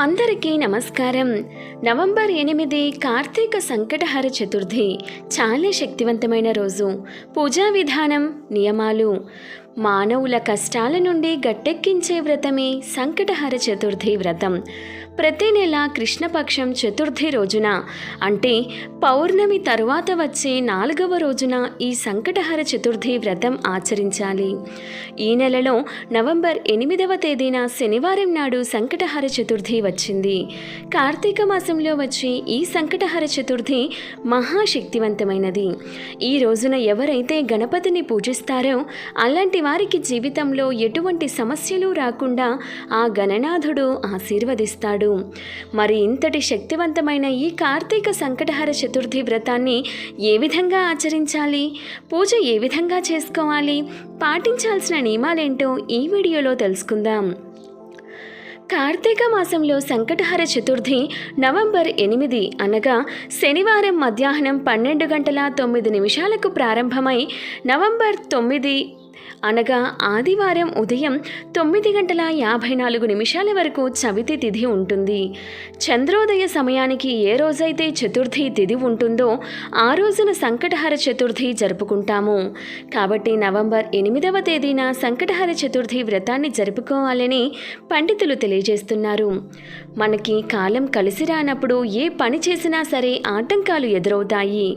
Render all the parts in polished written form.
అందరికీ నమస్కారం. నవంబర్ 8 కార్తీక సంకటహర చతుర్థి. చాలా శక్తివంతమైన రోజు. పూజా విధానం, నియమాలు. మానవుల కష్టాల నుండి గట్టెక్కించే వ్రతమే సంకటహర చతుర్థి వ్రతం. ప్రతి నెల కృష్ణపక్షం చతుర్థి రోజున, అంటే పౌర్ణమి తరువాత వచ్చే 4వ రోజున ఈ సంకటహర చతుర్థి వ్రతం ఆచరించాలి. ఈ నెలలో నవంబర్ 8వ తేదీన శనివారం నాడు సంకటహర చతుర్థి వచ్చింది. కార్తీక మాసంలో వచ్చే ఈ సంకటహర చతుర్థి మహాశక్తివంతమైనది. ఈ రోజున ఎవరైతే గణపతిని పూజిస్తారో అలాంటి వారికి జీవితంలో ఎటువంటి సమస్యలు రాకుండా ఆ గణనాథుడు ఆశీర్వదిస్తాడు. మరి ఇంతటి శక్తివంతమైన ఈ కార్తీక సంకటహర చతుర్థి వ్రతాన్ని ఏ విధంగా ఆచరించాలి, పూజ ఏ విధంగా చేసుకోవాలి, పాటించాల్సిన నియమాలేంటో ఈ వీడియోలో తెలుసుకుందాం. కార్తీక మాసంలో సంకటహర చతుర్థి నవంబర్ 8 అనగా శనివారం మధ్యాహ్నం 12:09 ప్రారంభమై నవంబర్ 9 అనగా ఆదివారం ఉదయం 9:54 వరకు చవితి తిథి ఉంటుంది. చంద్రోదయ సమయానికి ఏ రోజైతే చతుర్థి తిథి ఉంటుందో ఆ రోజున సంకటహర చతుర్థి జరుపుకుంటాము. కాబట్టి నవంబర్ 8వ తేదీన సంకటహర చతుర్థి వ్రతాన్ని జరుపుకోవాలని పండితులు తెలియజేస్తున్నారు. మనకి కాలం కలిసి రానప్పుడు ఏ పని చేసినా సరే ఆటంకాలు ఎదురవుతాయి.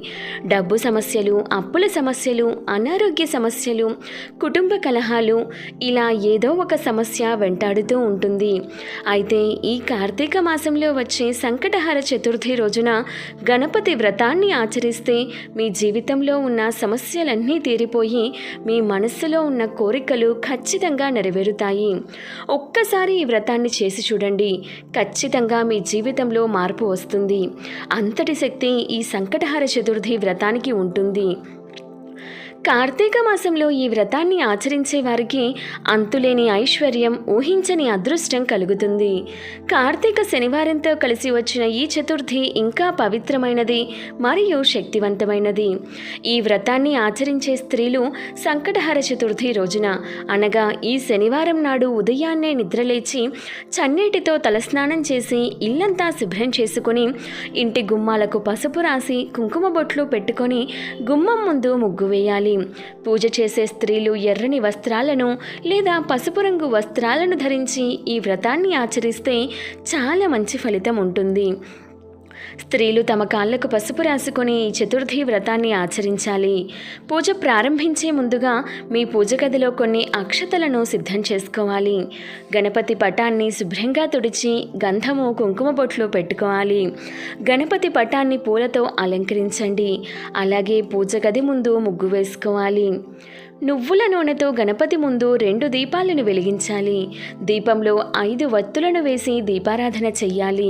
డబ్బు సమస్యలు, అప్పుల సమస్యలు, అనారోగ్య సమస్యలు, కుటుంబ కలహాలు, ఇలా ఏదో ఒక సమస్య వెంటాడుతూ ఉంటుంది. అయితే ఈ కార్తీక మాసంలో వచ్చే సంకటహర చతుర్థి రోజున గణపతి వ్రతాన్ని ఆచరిస్తే మీ జీవితంలో ఉన్న సమస్యలన్నీ తీరిపోయి మీ మనస్సులో ఉన్న కోరికలు ఖచ్చితంగా నెరవేరుతాయి. ఒక్కసారి ఈ వ్రతాన్ని చేసి చూడండి, ఖచ్చితంగా మీ జీవితంలో మార్పు వస్తుంది. అంతటి శక్తి ఈ సంకటహర చతుర్థి వ్రతానికి ఉంటుంది. కార్తీక మాసంలో ఈ వ్రతాన్ని ఆచరించే వారికి అంతులేని ఐశ్వర్యం, ఊహించని అదృష్టం కలుగుతుంది. కార్తీక శనివారంతో కలిసి వచ్చిన ఈ చతుర్థి ఇంకా పవిత్రమైనది మరియు శక్తివంతమైనది. ఈ వ్రతాన్ని ఆచరించే స్త్రీలు సంకటహర చతుర్థి రోజున అనగా ఈ శనివారం నాడు ఉదయాన్నే నిద్రలేచి చన్నీటితో తలస్నానం చేసి ఇల్లంతా శుభ్రం చేసుకుని ఇంటి గుమ్మాలకు పసుపు రాసి కుంకుమ బొట్లు పెట్టుకొని గుమ్మం ముందు ముగ్గు వేయాలి. పూజ చేసే స్త్రీలు ఎర్రని వస్త్రాలను లేదా పసుపు రంగు వస్త్రాలను ధరించి ఈ వ్రతాన్ని ఆచరిస్తే చాలా మంచి ఫలితం ఉంటుంది. స్త్రీలు తమ కాళ్లకు పసుపు రాసుకొని ఈ చతుర్థి వ్రతాన్ని ఆచరించాలి. పూజ ప్రారంభించే ముందుగా మీ పూజ గదిలో కొన్ని అక్షతలను సిద్ధం చేసుకోవాలి. గణపతి పటాన్ని శుభ్రంగా తుడిచి గంధము, కుంకుమ బొట్లు పెట్టుకోవాలి. గణపతి పటాన్ని పూలతో అలంకరించండి. అలాగే పూజ గది ముందు ముగ్గు వేసుకోవాలి. నువ్వుల నూనెతో గణపతి ముందు 2 దీపాలను వెలిగించాలి. దీపంలో 5 వత్తులను వేసి దీపారాధన చెయ్యాలి.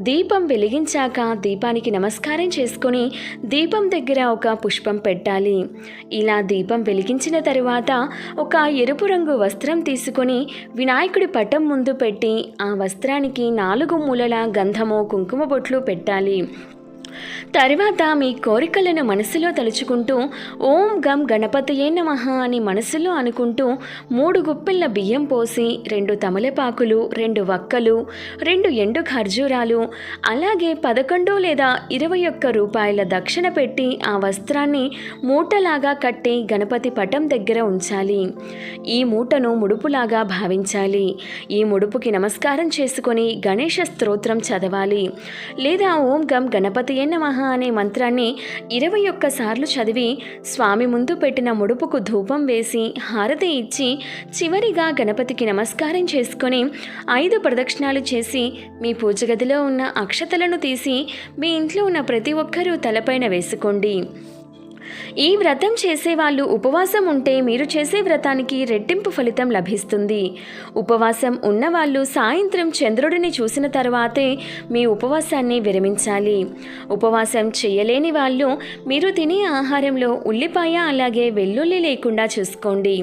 దీపం వెలిగించాక దీపానికి నమస్కారం చేసుకొని దీపం దగ్గర ఒక పుష్పం పెట్టాలి. ఇలా దీపం వెలిగించిన తరువాత ఒక ఎరుపు రంగు వస్త్రం తీసుకొని వినాయకుడి పటం ముందు పెట్టి ఆ వస్త్రానికి 4 మూలల గంధము, కుంకుమ బొట్లు పెట్టాలి. తరువాత మీ కోరికలను మనసులో తలుచుకుంటూ ఓం గం గణపతయే నమః అని మనసులో అనుకుంటూ 3 గుప్పిళ్ళ బియ్యం పోసి 2 తమలపాకులు, 2 వక్కలు, 2 ఎండు ఖర్జూరాలు, అలాగే 11 లేదా 21 రూపాయల దక్షిణ పెట్టి ఆ వస్త్రాన్ని మూటలాగా కట్టి గణపతి పటం దగ్గర ఉంచాలి. ఈ మూటను ముడుపులాగా భావించాలి. ఈ ముడుపుకి నమస్కారం చేసుకొని గణేష స్తోత్రం చదవాలి. లేదా ఓం గం గణపతయే నమః అనే మంత్రాన్ని 21 సార్లు చదివి స్వామి ముందు పెట్టిన ముడుపుకు ధూపం వేసి హారతి ఇచ్చి చివరిగా గణపతికి నమస్కారం చేసుకొని 5 ప్రదక్షిణాలు చేసి మీ పూజ గదిలో ఉన్న అక్షతలను తీసి మీ ఇంట్లో ఉన్న ప్రతి ఒక్కరూ తలపైన వేసుకోండి. ఈ వ్రతం చేసేవాళ్ళు ఉపవాసం ఉంటే మీరు చేసే వ్రతానికి రెట్టింపు ఫలితం లభిస్తుంది. ఉపవాసం ఉన్నవాళ్ళు సాయంత్రం చంద్రుడిని చూసిన తర్వాతే మీ ఉపవాసాన్ని విరమించాలి. ఉపవాసం చేయలేని వాళ్ళు మీరు తినే ఆహారంలో ఉల్లిపాయ అలాగే వెల్లుల్లి లేకుండా చూసుకోండి.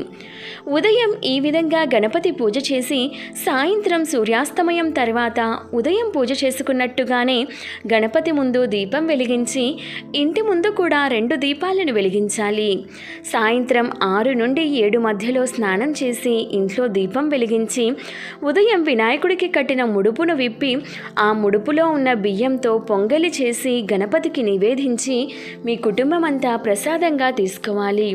ఉదయం ఈ విధంగా గణపతి పూజ చేసి సాయంత్రం సూర్యాస్తమయం తర్వాత ఉదయం పూజ చేసుకున్నట్టుగానే గణపతి ముందు దీపం వెలిగించి ఇంటి ముందు కూడా 2 దీపాలు దీపాలను వెలిగించాలి. సాయంత్రం 6 నుండి 7 మధ్యలో స్నానం చేసి ఇంట్లో దీపం వెలిగించి ఉదయం వినాయకుడికి కట్టిన ముడుపును విప్పి ఆ ముడుపులో ఉన్న బియ్యంతో పొంగలి చేసి గణపతికి నివేదించి మీ కుటుంబమంతా ప్రసాదంగా తీసుకోవాలి.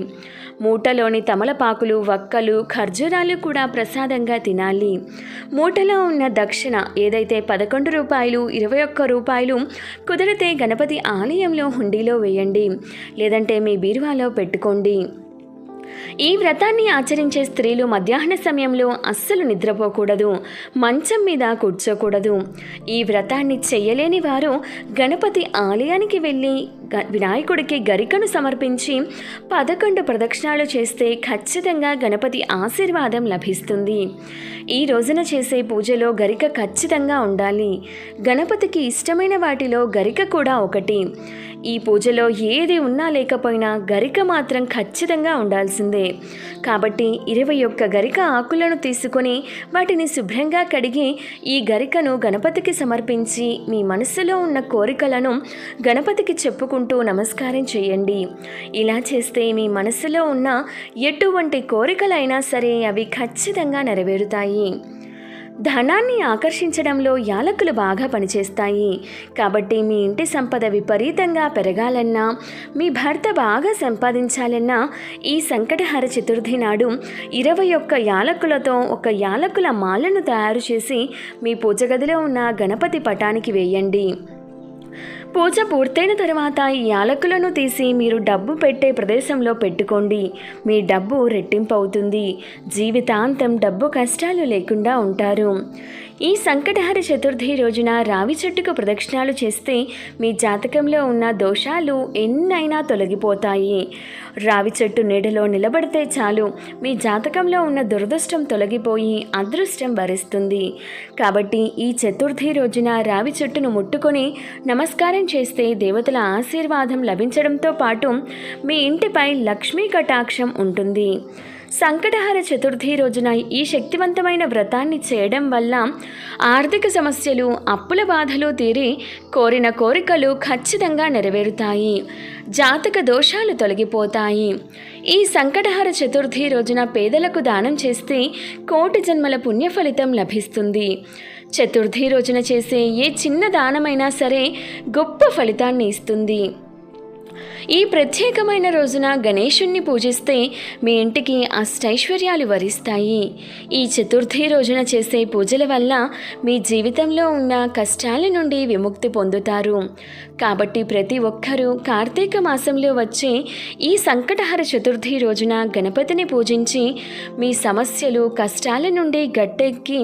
మూటలోని తమలపాకులు, వక్కలు, ఖర్జూరాలు కూడా ప్రసాదంగా తినాలి. మూటలో ఉన్న దక్షిణ ఏదైతే 11 రూపాయలు, 21 రూపాయలు కుదిరితే గణపతి ఆలయంలో హుండీలో వేయండి, లేదంటే మీ బీరువాలో పెట్టుకోండి. ఈ వ్రతాన్ని ఆచరించే స్త్రీలు మధ్యాహ్న సమయంలో అస్సలు నిద్రపోకూడదు, మంచం మీద కూర్చోకూడదు. ఈ వ్రతాన్ని చెయ్యలేని వారు గణపతి ఆలయానికి వెళ్ళి వినాయకుడికి గరికను సమర్పించి 11 ప్రదక్షిణాలు చేస్తే ఖచ్చితంగా గణపతి ఆశీర్వాదం లభిస్తుంది. ఈ రోజున చేసే పూజలో గరిక ఖచ్చితంగా ఉండాలి. గణపతికి ఇష్టమైన వాటిలో గరిక కూడా ఒకటి. ఈ పూజలో ఏది ఉన్నా లేకపోయినా గరిక మాత్రం ఖచ్చితంగా ఉండాల్సిందే. కాబట్టి 21 గరిక ఆకులను తీసుకొని వాటిని శుభ్రంగా కడిగి ఈ గరికను గణపతికి సమర్పించి మీ మనసులో ఉన్న కోరికలను గణపతికి చెప్పుకుంటూ నమస్కారం చేయండి. ఇలా చేస్తే మీ మనసులో ఉన్న ఎటువంటి కోరికలైనా సరే అవి ఖచ్చితంగా నెరవేరుతాయి. ధనాన్ని ఆకర్షించడంలో యాలకులు బాగా పనిచేస్తాయి. కాబట్టి మీ ఇంటి సంపద విపరీతంగా పెరగాలన్నా, మీ భర్త బాగా సంపాదించాలన్నా ఈ సంకటహర చతుర్థి నాడు 21 యాలకులతో ఒక యాలకుల మాలను తయారు చేసి మీ పూజ గదిలో ఉన్న గణపతి పటానికి వేయండి. పూజ పూర్తయిన తర్వాత ఈ యాలకులను తీసి మీరు డబ్బు పెట్టే ప్రదేశంలో పెట్టుకోండి. మీ డబ్బు రెట్టింపు అవుతుంది. జీవితాంతం డబ్బు కష్టాలు లేకుండా ఉంటారు. ఈ సంకటహర చతుర్థి రోజున రావి చెట్టుకు ప్రదక్షిణాలు చేస్తే మీ జాతకంలో ఉన్న దోషాలు ఎన్నైనా తొలగిపోతాయి. రావి చెట్టు నీడలో నిలబడితే చాలు మీ జాతకంలో ఉన్న దురదృష్టం తొలగిపోయి అదృష్టం వరిస్తుంది. కాబట్టి ఈ చతుర్థి రోజున రావి చెట్టును ముట్టుకొని నమస్కారం చేస్తే దేవతల ఆశీర్వాదం లభించడంతో పాటు మీ ఇంటిపై లక్ష్మీ కటాక్షం ఉంటుంది. సంకటహర చతుర్థి రోజున ఈ శక్తివంతమైన వ్రతాన్ని చేయడం వల్ల ఆర్థిక సమస్యలు, అప్పుల బాధలు తీరి కోరిన కోరికలు ఖచ్చితంగా నెరవేరుతాయి. జాతక దోషాలు తొలగిపోతాయి. ఈ సంకటహర చతుర్థి రోజున పేదలకు దానం చేస్తే కోటి జన్మల పుణ్య ఫలితం లభిస్తుంది. చతుర్థి రోజున చేసే ఏ చిన్న దానమైనా సరే గొప్ప ఫలితాన్ని ఇస్తుంది. ఈ ప్రత్యేకమైన రోజున గణేశుణ్ణి పూజిస్తే మీ ఇంటికి అష్టైశ్వర్యాలు వరిస్తాయి. ఈ చతుర్థి రోజున చేసే పూజల వల్ల మీ జీవితంలో ఉన్న కష్టాల నుండి విముక్తి పొందుతారు. కాబట్టి ప్రతి ఒక్కరూ కార్తీక మాసంలో వచ్చే ఈ సంకటహర చతుర్థి రోజున గణపతిని పూజించి మీ సమస్యలు, కష్టాల నుండి గట్టెక్కి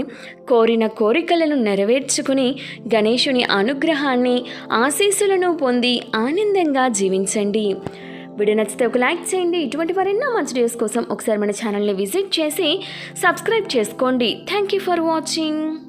కోరిన కోరికలను నెరవేర్చుకుని గణేశుని అనుగ్రహాన్ని, ఆశీస్సులను పొంది ఆనందంగా జీవించండి. వీడియో నచ్చితే ఒక లైక్ చేయండి. ఇటువంటి మరెన్నో మంచి వీడియోస్ కోసం ఒకసారి మన ఛానల్ని విజిట్ చేసి సబ్స్క్రైబ్ చేసుకోండి. Thank you for watching.